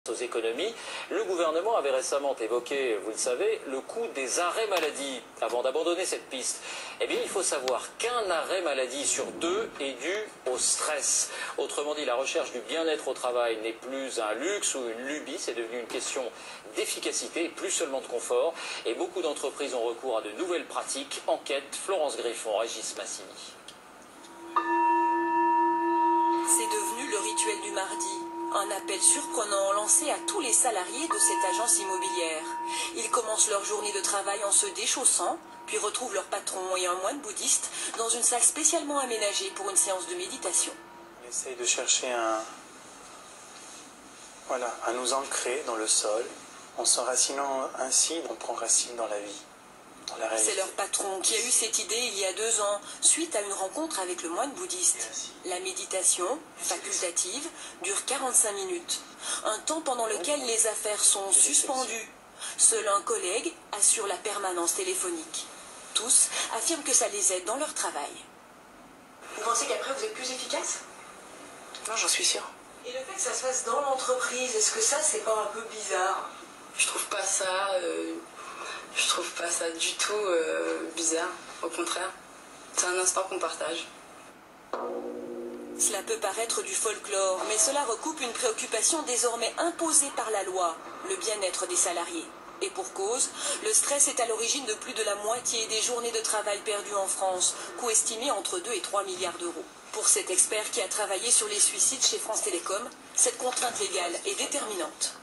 Aux économies, le gouvernement avait récemment évoqué, vous le savez, le coût des arrêts maladie. Avant d'abandonner cette piste, eh bien, il faut savoir qu'un arrêt maladie sur deux est dû au stress. Autrement dit, la recherche du bien-être au travail n'est plus un luxe ou une lubie, c'est devenu une question d'efficacité et plus seulement de confort. Et beaucoup d'entreprises ont recours à de nouvelles pratiques. Enquête, Florence Griffon, Régis Massini. C'est devenu le rituel du mardi. Un appel surprenant lancé à tous les salariés de cette agence immobilière. Ils commencent leur journée de travail en se déchaussant, puis retrouvent leur patron et un moine bouddhiste dans une salle spécialement aménagée pour une séance de méditation. On essaye de chercher à nous ancrer dans le sol. En s'enracinant ainsi, on prend racine dans la vie. C'est leur patron qui a eu cette idée il y a 2 ans, suite à une rencontre avec le moine bouddhiste. La méditation, facultative, dure 45 minutes. Un temps pendant lequel les affaires sont suspendues. Seul un collègue assure la permanence téléphonique. Tous affirment que ça les aide dans leur travail. Vous pensez qu'après vous êtes plus efficace? Non, j'en suis sûre. Et le fait que ça se fasse dans l'entreprise, est-ce que ça c'est pas un peu bizarre? Je trouve pas ça du tout bizarre. Au contraire, c'est un instant qu'on partage. Cela peut paraître du folklore, mais cela recoupe une préoccupation désormais imposée par la loi, le bien-être des salariés. Et pour cause, le stress est à l'origine de plus de la moitié des journées de travail perdues en France, coût estimé entre 2 et 3 milliards d'euros. Pour cet expert qui a travaillé sur les suicides chez France Télécom, cette contrainte légale est déterminante.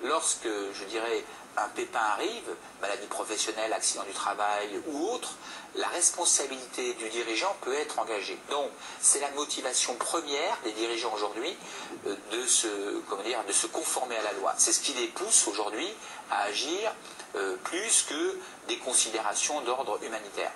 Lorsque, je dirais, un pépin arrive, maladie professionnelle, accident du travail ou autre, la responsabilité du dirigeant peut être engagée. Donc, c'est la motivation première des dirigeants aujourd'hui de se conformer à la loi. C'est ce qui les pousse aujourd'hui à agir plus que des considérations d'ordre humanitaire.